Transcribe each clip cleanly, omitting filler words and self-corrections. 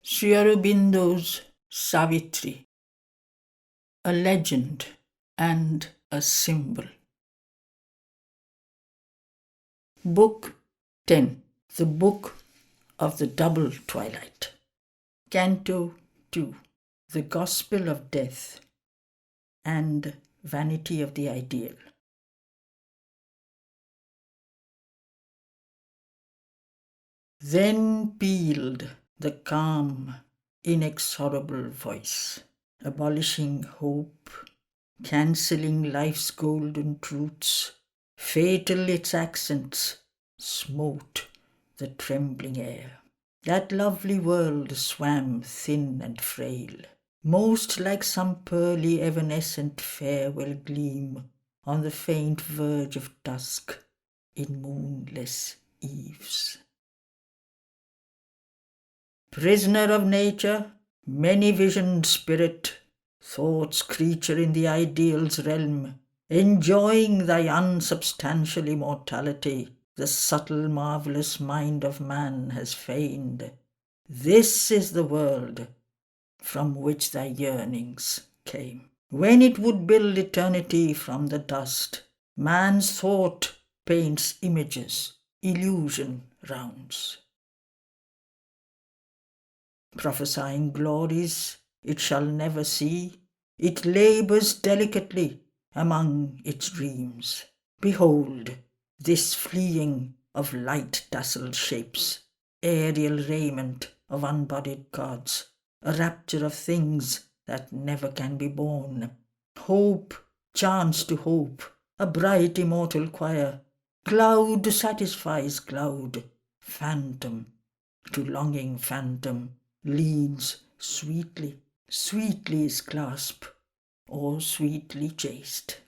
Sri Aurobindo's Savitri, a legend and a symbol. Book 10, the Book of the Double Twilight. Canto 2, the Gospel of Death and Vanity of the Ideal. Then pealed the calm, inexorable voice, abolishing hope, cancelling life's golden truths. Fatal its accents smote the trembling air. That lovely world swam thin and frail, most like some pearly evanescent farewell gleam on the faint verge of dusk in moonless eves. Prisoner of nature, many-visioned spirit, thought's creature in the ideal's realm, enjoying thy unsubstantial immortality, the subtle marvellous mind of man has feigned. This is the world from which thy yearnings came. When it would build eternity from the dust, man's thought paints images, illusion rounds. Prophesying glories it shall never see, it labours delicately among its dreams. Behold, this fleeing of light-dazzled shapes, aerial raiment of unbodied gods, a rapture of things that never can be born. Hope, chance to hope, a bright immortal choir. Cloud satisfies cloud, phantom to longing phantom leads sweetly, sweetly is clasp, or sweetly chaste.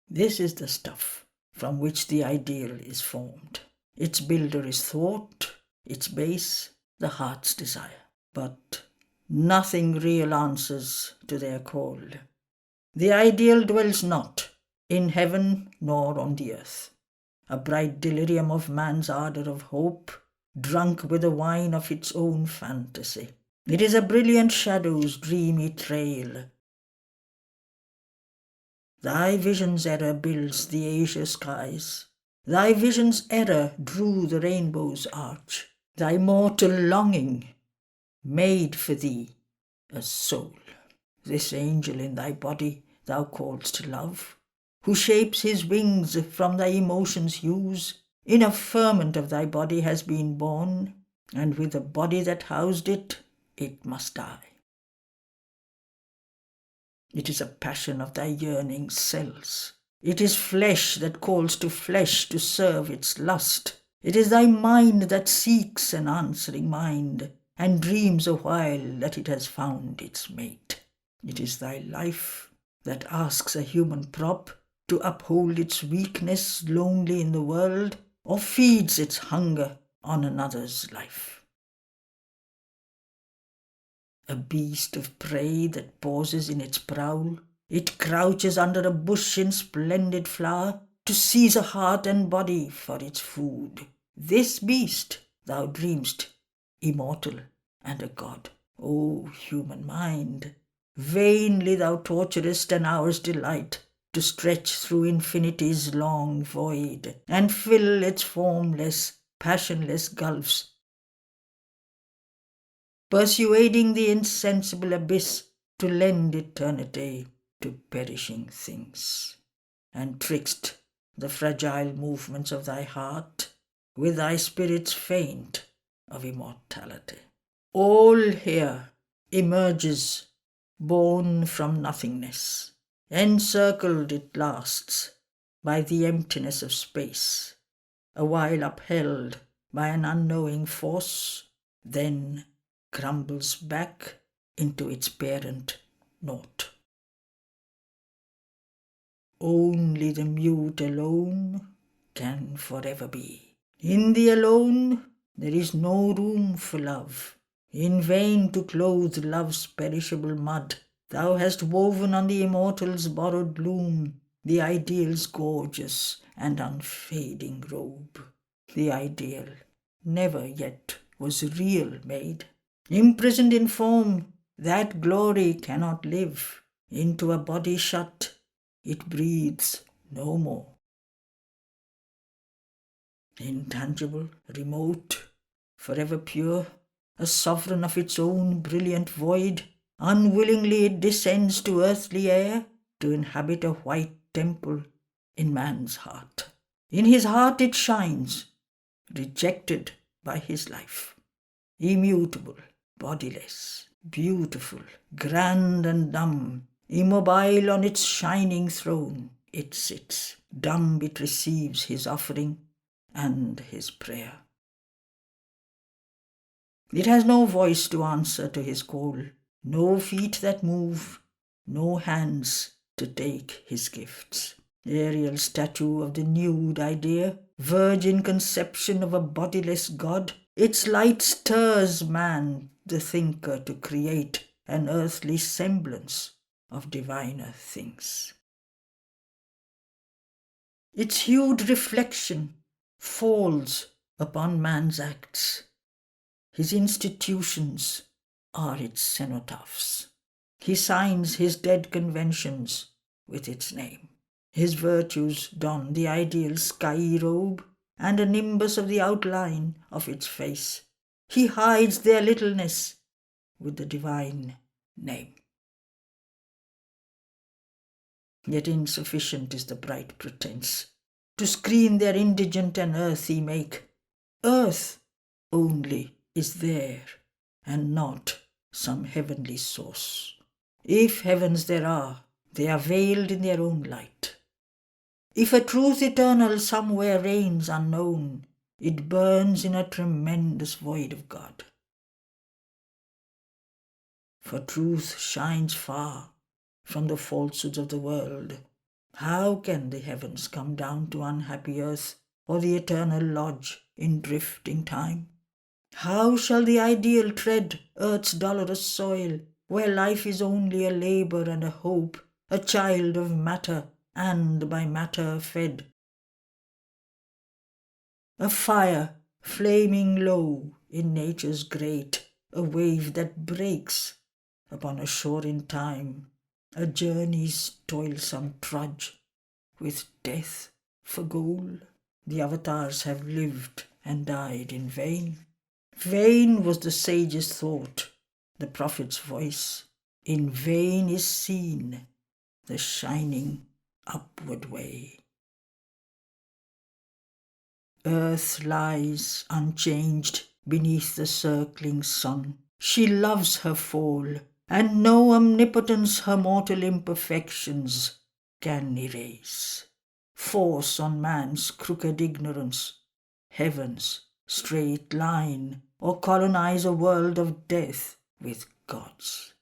This is the stuff from which the ideal is formed. Its builder is thought, its base the heart's desire. But nothing real answers to their call. The ideal dwells not in heaven nor on the earth. A bright delirium of man's ardour of hope, drunk with the wine of its own fantasy. It is a brilliant shadow's dreamy trail. Thy vision's error builds the azure skies. Thy vision's error drew the rainbow's arch. Thy mortal longing made for thee a soul. This angel in thy body thou call'st love, who shapes his wings from thy emotions' hues, in a ferment of thy body has been born, and with the body that housed it, it must die. It is a passion of thy yearning cells. It is flesh that calls to flesh to serve its lust. It is thy mind that seeks an answering mind, and dreams awhile that it has found its mate. It is thy life that asks a human prop to uphold its weakness lonely in the world, or feeds its hunger on another's life. A beast of prey that pauses in its prowl, it crouches under a bush in splendid flower to seize a heart and body for its food. This beast thou dream'st immortal and a god. O human mind, vainly thou torturest an hour's delight to stretch through infinity's long void and fill its formless, passionless gulfs, persuading the insensible abyss to lend eternity to perishing things, and twixt the fragile movements of thy heart with thy spirit's feint of immortality. All here emerges, born from nothingness. Encircled it lasts by the emptiness of space, a while upheld by an unknowing force, then crumbles back into its parent naught. Only the mute alone can forever be. In the alone there is no room for love. In vain to clothe love's perishable mud, thou hast woven on the immortal's borrowed loom the ideal's gorgeous and unfading robe. The ideal, never yet was real made. Imprisoned in form, that glory cannot live. Into a body shut, it breathes no more. Intangible, remote, forever pure, a sovereign of its own brilliant void, unwillingly it descends to earthly air to inhabit a white temple in man's heart. In his heart it shines, rejected by his life. Immutable, bodiless, beautiful, grand and dumb, immobile on its shining throne, it sits. Dumb it receives his offering and his prayer. It has no voice to answer to his call, no feet that move, no hands to take his gifts. Aerial statue of the nude idea, virgin conception of a bodiless God, its light stirs man, the thinker, to create an earthly semblance of diviner things. Its hued reflection falls upon man's acts. His institutions are its cenotaphs. He signs his dead conventions with its name. His virtues don the ideal sky robe and a nimbus of the outline of its face. He hides their littleness with the divine name. Yet insufficient is the bright pretense to screen their indigent and earthy make. Earth only is there, and not some heavenly source. If heavens there are, they are veiled in their own light. If a truth eternal somewhere reigns unknown, it burns in a tremendous void of God. For truth shines far from the falsehoods of the world. How can the heavens come down to unhappy earth, or the eternal lodge in drifting time? How shall the ideal tread earth's dolorous soil, where life is only a labour and a hope, a child of matter and by matter fed? A fire flaming low in nature's grate, a wave that breaks upon a shore in time, a journey's toilsome trudge with death for goal. The avatars have lived and died in vain. Vain was the sage's thought, the prophet's voice. In vain is seen the shining upward way. Earth lies unchanged beneath the circling sun. She loves her fall, and no omnipotence her mortal imperfections can erase. Force on man's crooked ignorance, heaven's straight line, or colonize a world of death with gods.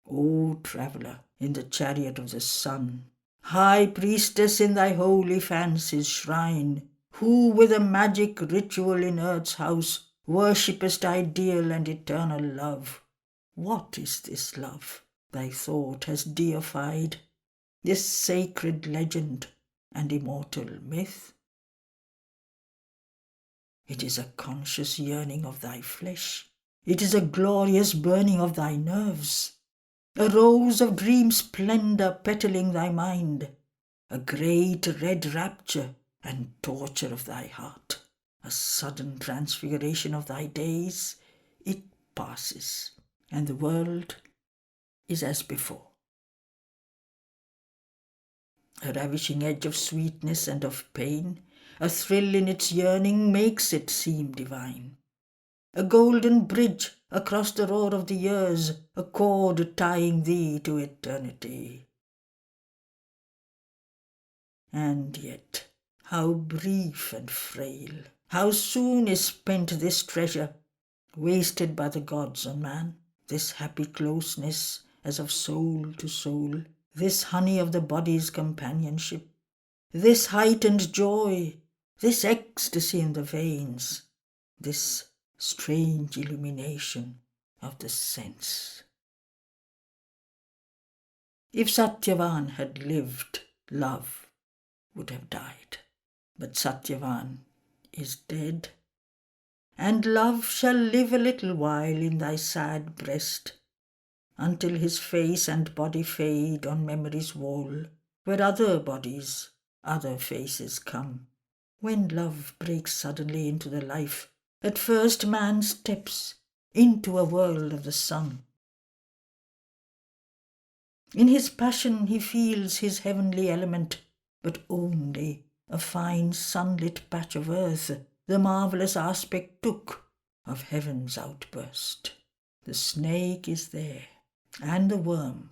O traveller in the chariot of the sun, high priestess in thy holy fancy's shrine, who with a magic ritual in earth's house worshippest ideal and eternal love, what is this love thy thought has deified, this sacred legend and immortal myth? It is a conscious yearning of thy flesh. It is a glorious burning of thy nerves. A rose of dream splendour petaling thy mind. A great red rapture and torture of thy heart. A sudden transfiguration of thy days. It passes, and the world is as before. A ravishing edge of sweetness and of pain, a thrill in its yearning makes it seem divine. A golden bridge across the roar of the years, a cord tying thee to eternity. And yet, how brief and frail, how soon is spent this treasure, wasted by the gods on man, this happy closeness as of soul to soul, this honey of the body's companionship, this heightened joy, this ecstasy in the veins, this strange illumination of the sense. If Satyavan had lived, love would have died. But Satyavan is dead, and love shall live a little while in thy sad breast, until his face and body fade on memory's wall, where other bodies, other faces come. When love breaks suddenly into the life, at first man steps into a world of the sun. In his passion he feels his heavenly element, but only a fine sunlit patch of earth the marvellous aspect took of heaven's outburst. The snake is there, and the worm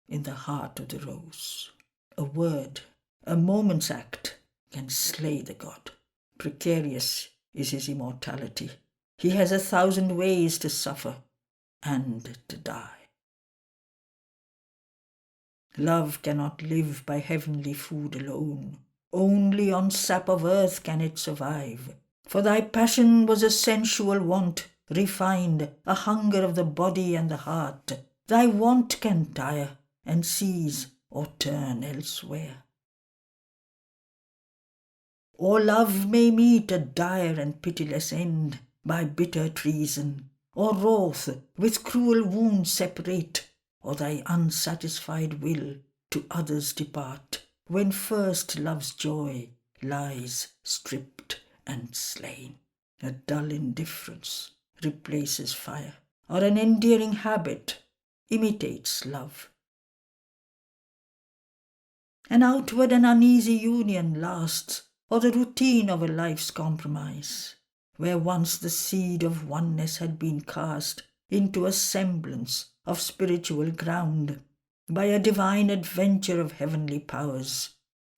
in the heart of the rose. A word, a moment's act, can slay the god. Precarious is his immortality. He has 1,000 ways to suffer and to die. Love cannot live by heavenly food alone. Only on sap of earth can it survive. For thy passion was a sensual want, refined, a hunger of the body and the heart. Thy want can tire, and cease or turn elsewhere. Or love may meet a dire and pitiless end by bitter treason, or wrath with cruel wounds separate, or thy unsatisfied will to others depart, when first love's joy lies stripped and slain. A dull indifference replaces fire, or an endearing habit imitates love. An outward and uneasy union lasts, or the routine of a life's compromise, where once the seed of oneness had been cast into a semblance of spiritual ground by a divine adventure of heavenly powers.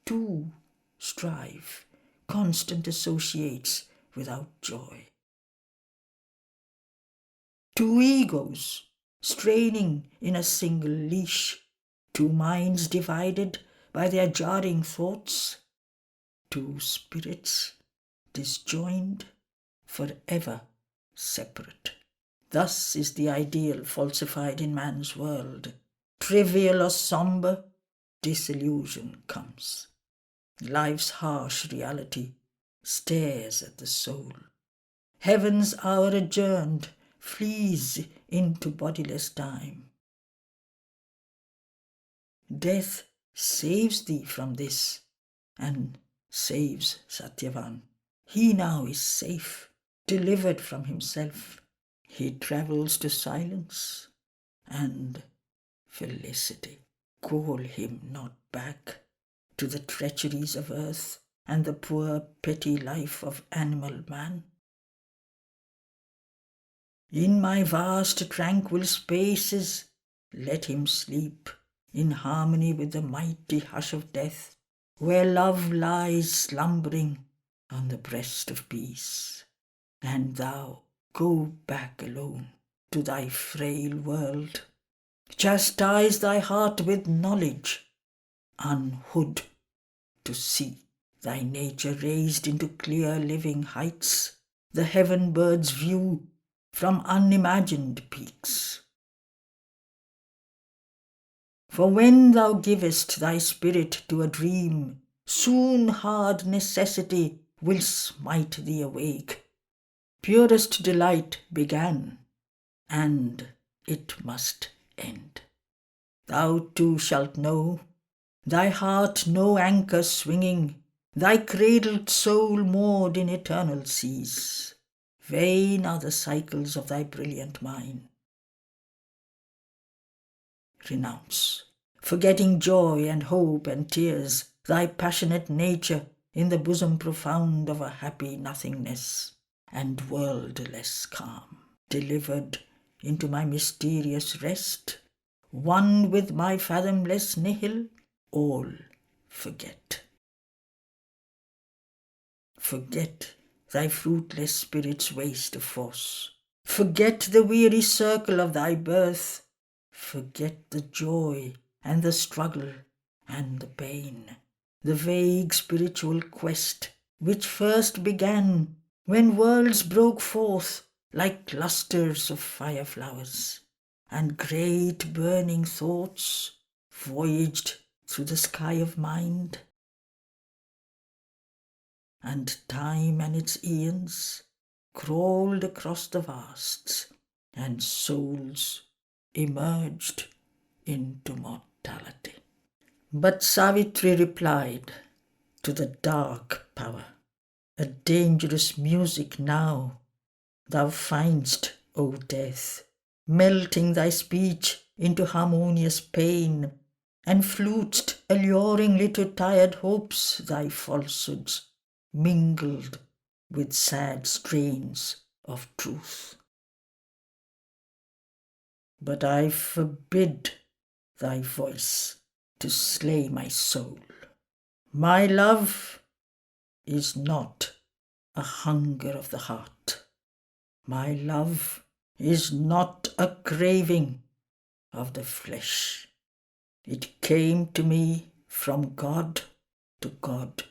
Two strive, constant associates without joy. Two egos straining in a single leash, two minds divided by their jarring thoughts, two spirits disjoined, forever separate. Thus is the ideal falsified in man's world. Trivial or sombre, disillusion comes. Life's harsh reality stares at the soul. Heaven's hour adjourned flees into bodiless time. Death saves thee from this, and saves Satyavan. He now is safe, delivered from himself. He travels to silence and felicity. Call him not back to the treacheries of earth and the poor petty life of animal man. In my vast tranquil spaces let him sleep, in harmony with the mighty hush of death, where love lies slumbering on the breast of peace. And thou go back alone to thy frail world. Chastise thy heart with knowledge, unhood to see thy nature raised into clear living heights, the heaven bird's view from unimagined peaks. For when thou givest thy spirit to a dream, soon hard necessity will smite thee awake. Purest delight began, and it must end. Thou too shalt know, thy heart no anchor swinging, thy cradled soul moored in eternal seas. Vain are the cycles of thy brilliant mind. Renounce, forgetting joy and hope and tears, thy passionate nature in the bosom profound of a happy nothingness and worldless calm. Delivered into my mysterious rest, one with my fathomless nihil, all forget. Forget thy fruitless spirit's waste of force. Forget the weary circle of thy birth. Forget the joy and the struggle and the pain, the vague spiritual quest which first began when worlds broke forth like clusters of fire flowers, and great burning thoughts voyaged through the sky of mind. And time and its eons crawled across the vasts, and souls emerged into mortality. But Savitri replied to the dark power, "A dangerous music now thou find'st, O death, melting thy speech into harmonious pain, and flut'st alluringly to tired hopes thy falsehoods, mingled with sad strains of truth. But I forbid thy voice to slay my soul. My love is not a hunger of the heart. My love is not a craving of the flesh. It came to me from God to God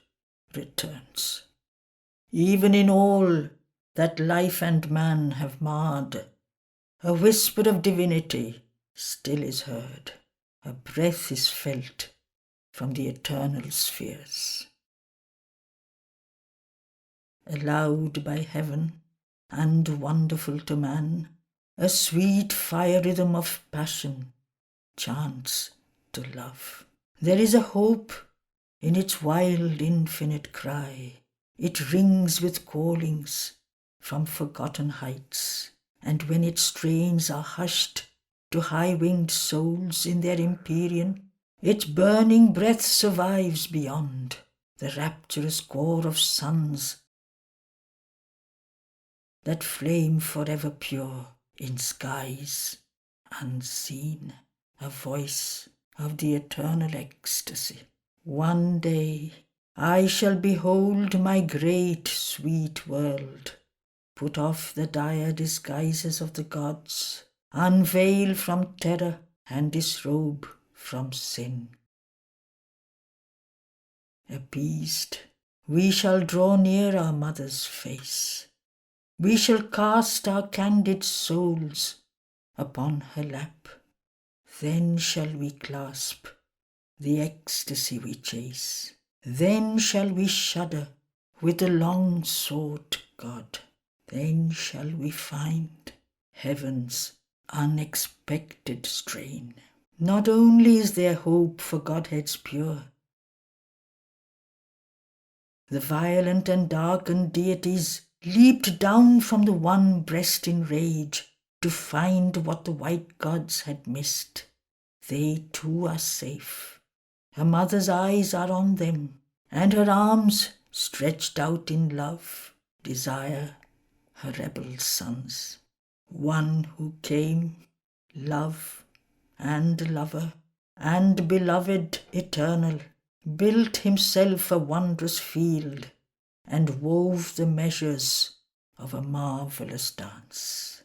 returns. Even in all that life and man have marred, a whisper of divinity still is heard. A breath is felt from the eternal spheres. Allowed by heaven and wonderful to man, a sweet fire rhythm of passion chants to love. There is a hope in its wild infinite cry. It rings with callings from forgotten heights, and when its strains are hushed to high-winged souls in their empyrean, its burning breath survives beyond the rapturous core of suns that flame forever pure in skies unseen, a voice of the eternal ecstasy. One day I shall behold my great sweet world, put off the dire disguises of the gods, unveil from terror and disrobe from sin. Appeased, we shall draw near our mother's face. We shall cast our candid souls upon her lap. Then shall we clasp the ecstasy we chase. Then shall we shudder with the long-sought God. Then shall we find heaven's unexpected strain. Not only is there hope for Godheads pure, the violent and darkened deities leaped down from the one breast in rage to find what the white gods had missed. They too are safe. Her mother's eyes are on them, and her arms, stretched out in love, desire her rebel sons. One who came, love and lover and beloved eternal, built himself a wondrous field and wove the measures of a marvelous dance.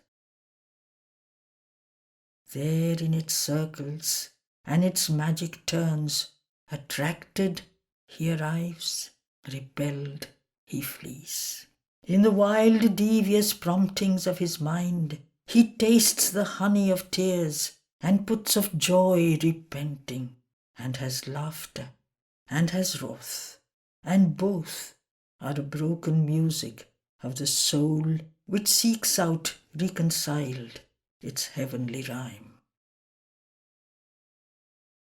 There in its circles and its magic turns, attracted he arrives, repelled he flees. In the wild devious promptings of his mind, he tastes the honey of tears and puts of joy repenting, and has laughter and has wrath, and both are a broken music of the soul which seeks out reconciled its heavenly rhyme.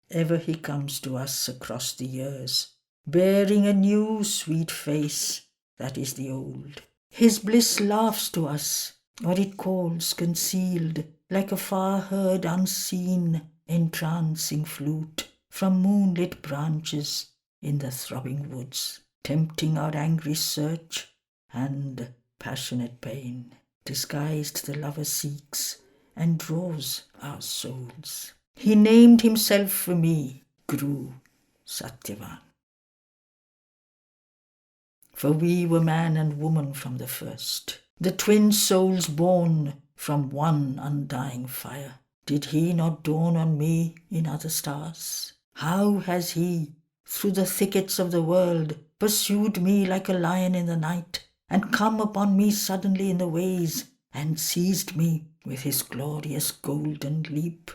Ever he comes to us across the years, bearing a new sweet face that is the old. His bliss laughs to us, or it calls concealed, like a far-heard unseen entrancing flute from moonlit branches in the throbbing woods, tempting our angry search and passionate pain. Disguised the lover seeks and draws our souls. He named himself for me, Guru Satyavan. For we were man and woman from the first, the twin souls born from one undying fire. Did he not dawn on me in other stars? How has he, through the thickets of the world, pursued me like a lion in the night, and come upon me suddenly in the ways, and seized me with his glorious golden leap?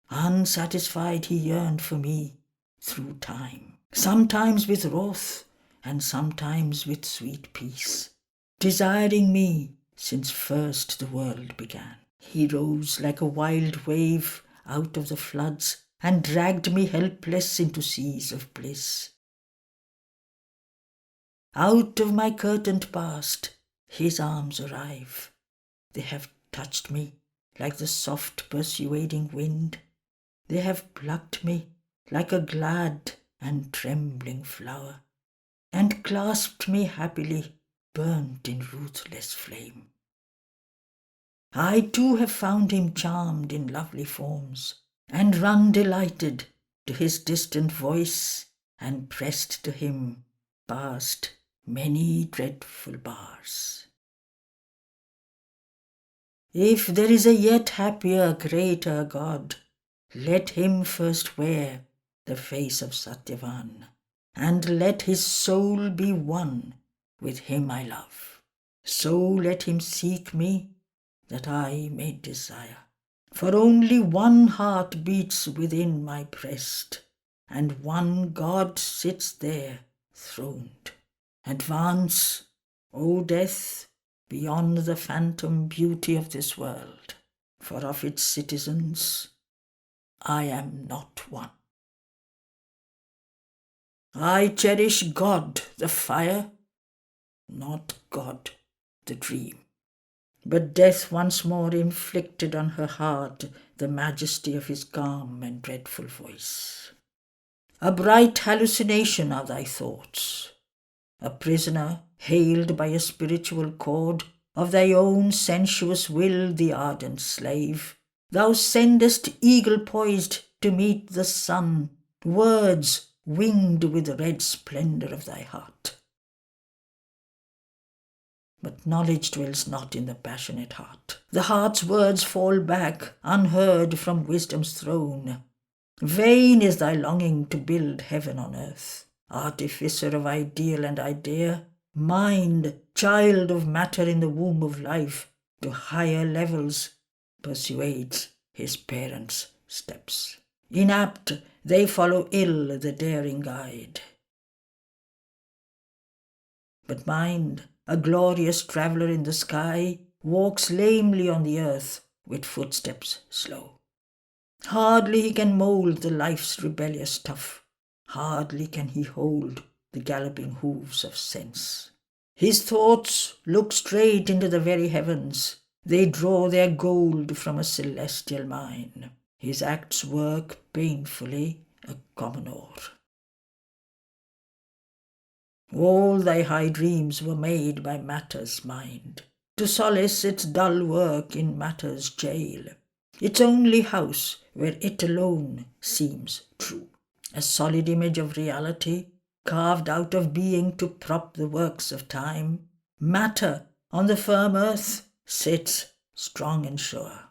Unsatisfied he yearned for me through time, sometimes with wrath, and sometimes with sweet peace, desiring me since first the world began. He rose like a wild wave out of the floods and dragged me helpless into seas of bliss. Out of my curtained past, his arms arrive. They have touched me like the soft persuading wind. They have plucked me like a glad and trembling flower, and clasped me happily, burnt in ruthless flame. I too have found him charmed in lovely forms, and run delighted to his distant voice, and pressed to him past many dreadful bars. If there is a yet happier, greater God, let him first wear the face of Satyavan, and let his soul be one with him I love. So let him seek me, that I may desire. For only one heart beats within my breast, and one God sits there throned. Advance, O death, beyond the phantom beauty of this world, for of its citizens I am not one. I cherish God, the fire, not God, the dream. But death once more inflicted on her heart the majesty of his calm and dreadful voice. A bright hallucination are thy thoughts, a prisoner haled by a spiritual cord, of thy own sensuous will the ardent slave. Thou sendest eagle-poised to meet the sun, words winged with the red splendour of thy heart. But knowledge dwells not in the passionate heart. The heart's words fall back unheard from wisdom's throne. Vain is thy longing to build heaven on earth. Artificer of ideal and idea, mind, child of matter in the womb of life, to higher levels persuades his parents' steps. Inapt, they follow ill the daring guide. But mind, a glorious traveller in the sky, walks lamely on the earth with footsteps slow. Hardly he can mould the life's rebellious stuff. Hardly can he hold the galloping hooves of sense. His thoughts look straight into the very heavens. They draw their gold from a celestial mine. His acts work painfully a common ore. All thy high dreams were made by matter's mind, to solace its dull work in matter's jail, its only house where it alone seems true. A solid image of reality, carved out of being to prop the works of time, matter on the firm earth sits strong and sure.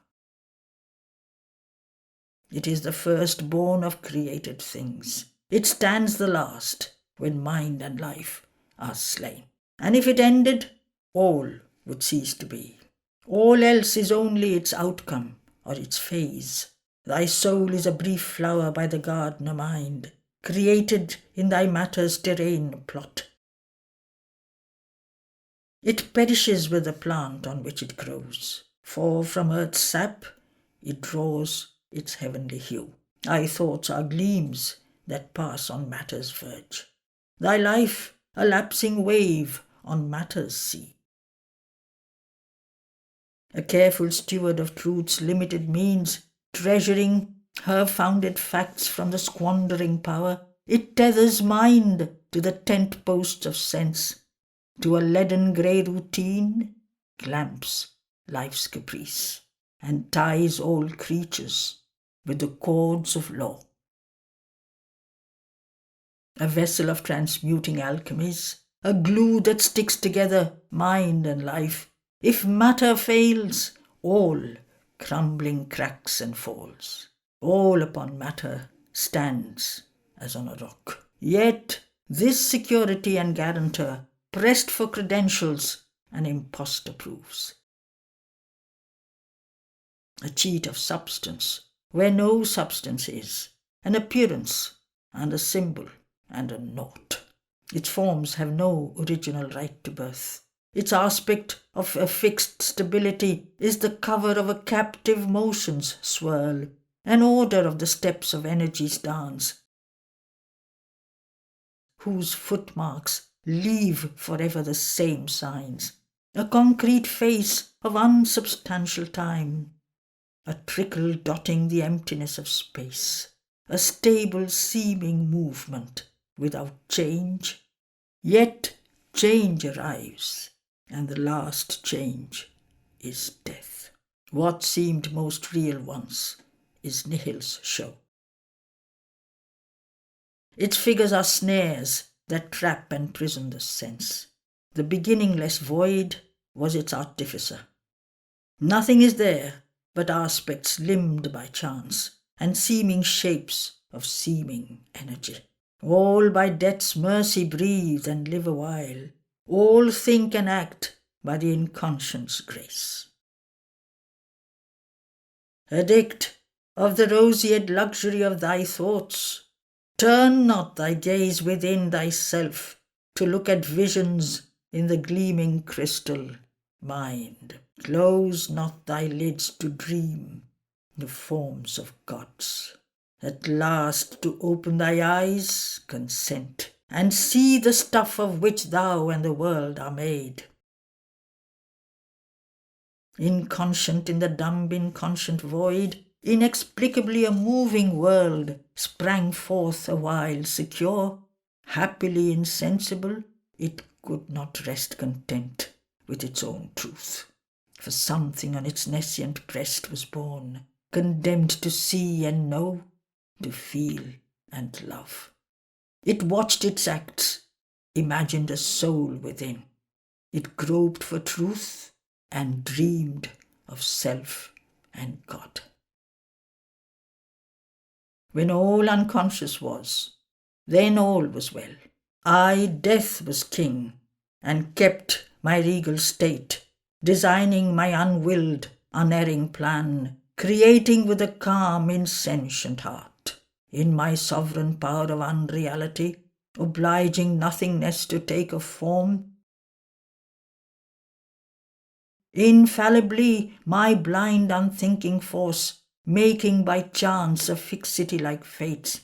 It is the firstborn of created things. It stands the last, when mind and life are slain. And if it ended, all would cease to be. All else is only its outcome or its phase. Thy soul is a brief flower by the gardener mind, created in thy matter's terrain plot. It perishes with the plant on which it grows, for from earth's sap it draws its heavenly hue. Thy thoughts are gleams that pass on matter's verge. Thy life a lapsing wave on matter's sea. A careful steward of truth's limited means, treasuring her founded facts from the squandering power, it tethers mind to the tent posts of sense. To a leaden grey routine clamps life's caprice, and ties all creatures with the cords of law. A vessel of transmuting alchemies, a glue that sticks together mind and life. If matter fails, all crumbling cracks and falls. All upon matter stands as on a rock. Yet this security and guarantor, pressed for credentials, an impostor proves. A cheat of substance where no substance is, an appearance and a symbol and a naught. Its forms have no original right to birth. Its aspect of a fixed stability is the cover of a captive motion's swirl, an order of the steps of energy's dance, whose footmarks leave forever the same signs, a concrete face of unsubstantial time, a trickle dotting the emptiness of space, a stable seeming movement without change. Yet change arrives, and the last change is death. What seemed most real once is nihil's show. Its figures are snares that trap and prison the sense. The beginningless void was its artificer. Nothing is there but aspects limned by chance, and seeming shapes of seeming energy. All by death's mercy breathe and live a while. All think and act by the inconscient's grace. Addict of the roseate luxury of thy thoughts, turn not thy gaze within thyself to look at visions in the gleaming crystal mind. Close not thy lids to dream the forms of gods. At last to open thy eyes, consent, and see the stuff of which thou and the world are made. Inconscient in the dumb inconscient void, inexplicably a moving world sprang forth a while secure. Happily insensible, it could not rest content with its own truth. For something on its nescient breast was born, condemned to see and know, to feel and love. It watched its acts, imagined a soul within. It groped for truth and dreamed of self and God. When all unconscious was, then all was well. I, death, was king, and kept my regal state, designing my unwilled, unerring plan, creating with a calm, insentient heart, in my sovereign power of unreality, obliging nothingness to take a form. Infallibly my blind unthinking force, making by chance a fixity like fate,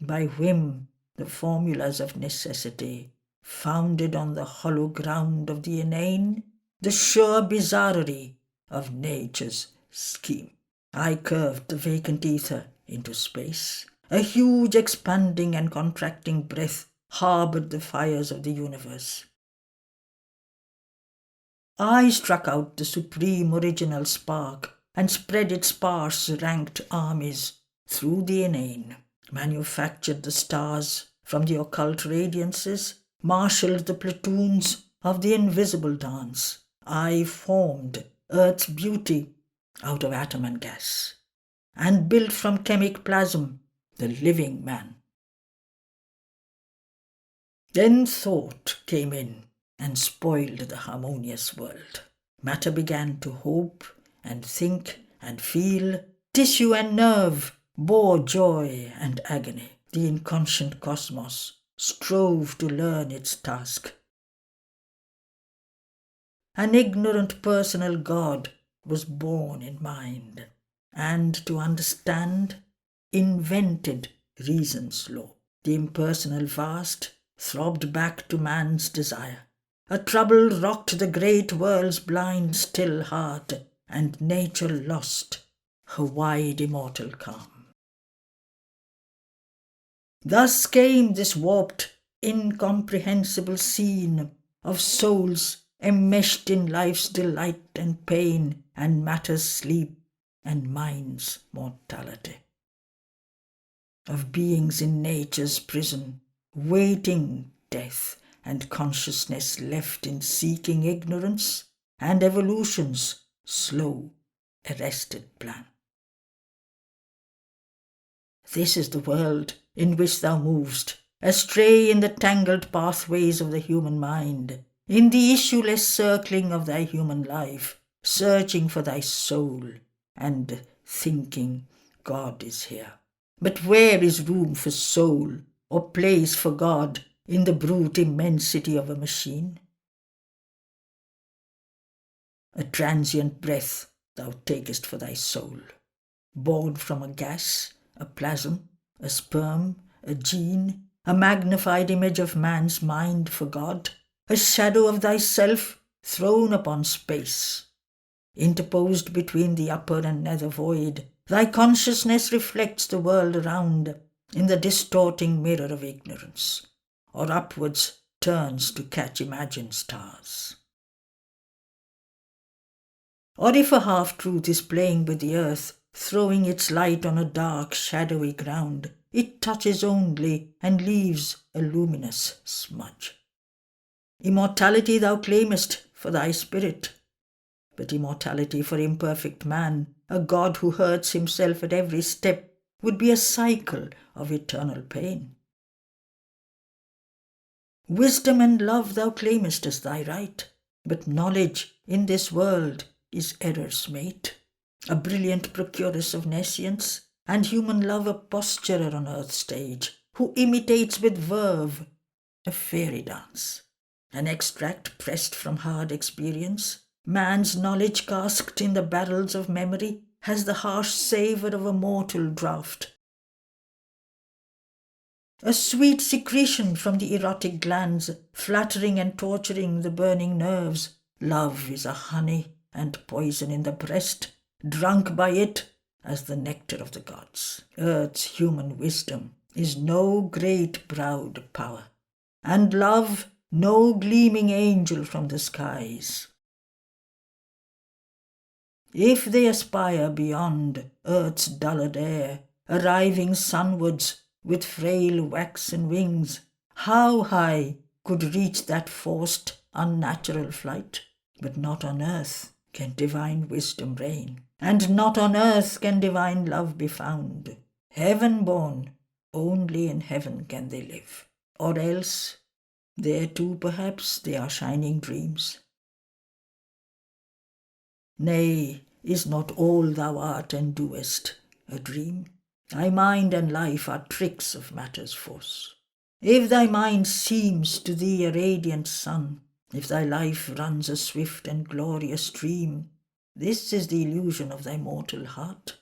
by whim the formulas of necessity, founded on the hollow ground of the inane, the sure bizarrery of nature's scheme. I curved the vacant ether into space. A huge expanding and contracting breath harboured the fires of the universe. I struck out the supreme original spark and spread its sparse ranked armies through the inane, manufactured the stars from the occult radiances, marshalled the platoons of the invisible dance. I formed earth's beauty out of atom and gas, and built from chemic plasm the living man. Then thought came in and spoiled the harmonious world. Matter began to hope and think and feel. Tissue and nerve bore joy and agony. The inconscient cosmos strove to learn its task. An ignorant personal God was born in mind, and to understand, invented reason's law. The impersonal vast throbbed back to man's desire. A trouble rocked the great world's blind still heart, and nature lost her wide immortal calm. Thus came this warped, incomprehensible scene of souls enmeshed in life's delight and pain, and matter's sleep and mind's mortality. Of beings in nature's prison, waiting death, and consciousness left in seeking ignorance, and evolution's slow, arrested plan. This is the world in which thou movest, astray in the tangled pathways of the human mind, in the issueless circling of thy human life, searching for thy soul, and thinking God is here. But where is room for soul, or place for God, in the brute immensity of a machine. A transient breath thou takest for thy soul, born from a gas, a plasm, a sperm, a gene, a magnified image of man's mind for God, a shadow of thyself thrown upon space. Interposed between the upper and nether void, thy consciousness reflects the world around in the distorting mirror of ignorance, or upwards turns to catch imagined stars. Or if a half-truth is playing with the earth, throwing its light on a dark, shadowy ground, it touches only and leaves a luminous smudge. Immortality thou claimest for thy spirit, but immortality for imperfect man, a God who hurts himself at every step, would be a cycle of eternal pain. Wisdom and love thou claimest as thy right, but knowledge in this world is error's mate, a brilliant procuress of nescience, and human love a posturer on earth's stage, who imitates with verve a fairy dance, an extract pressed from hard experience. Man's knowledge casked in the barrels of memory has the harsh savour of a mortal draught. A sweet secretion from the erotic glands, flattering and torturing the burning nerves. Love is a honey and poison in the breast, drunk by it as the nectar of the gods. Earth's human wisdom is no great browed power, and love no gleaming angel from the skies. If they aspire beyond earth's dullard air, arriving sunwards with frail waxen wings, how high could reach that forced, unnatural flight? But not on earth can divine wisdom reign, and not on earth can divine love be found. Heaven-born, only in heaven can they live, or else there too perhaps they are shining dreams. Nay, is not all thou art and doest a dream? Thy mind and life are tricks of matter's force. If thy mind seems to thee a radiant sun, if thy life runs a swift and glorious stream, this is the illusion of thy mortal heart,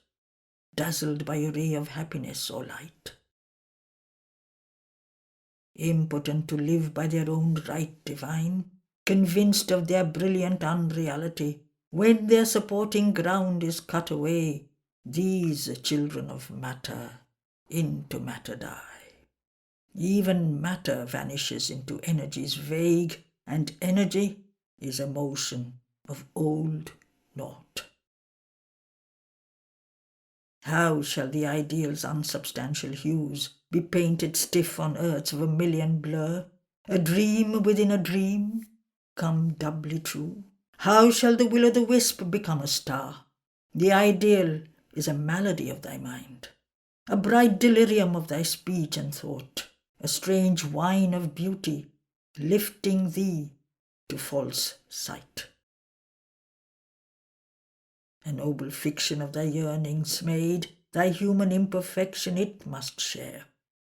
dazzled by a ray of happiness or light. Impotent to live by their own right divine, convinced of their brilliant unreality, when their supporting ground is cut away, these children of matter into matter die. Even matter vanishes into energies vague, and energy is a motion of old naught. How shall the ideal's unsubstantial hues be painted stiff on earth's vermilion blur, a dream within a dream, come doubly true? How shall the will-o'-the-wisp become a star? The ideal is a malady of thy mind, a bright delirium of thy speech and thought, a strange wine of beauty, lifting thee to false sight. A noble fiction of thy yearnings made, thy human imperfection it must share.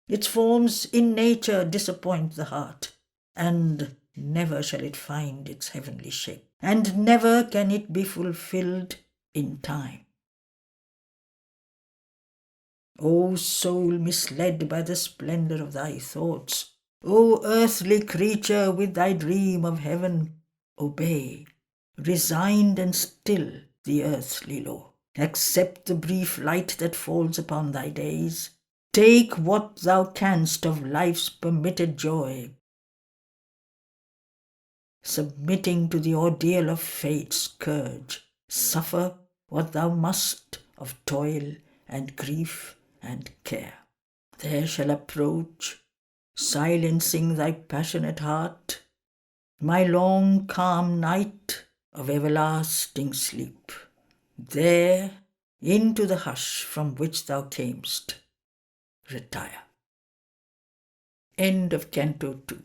Its forms in nature disappoint the heart, and never shall it find its heavenly shape, and never can it be fulfilled in time. O soul misled by the splendour of thy thoughts, O earthly creature with thy dream of heaven, obey, resigned and still, the earthly law. Accept the brief light that falls upon thy days. Take what thou canst of life's permitted joy, submitting to the ordeal of fate's scourge. Suffer what thou must of toil and grief and care. There shall approach, silencing thy passionate heart, my long calm night of everlasting sleep. There, into the hush from which thou camest, retire. End of Canto 2.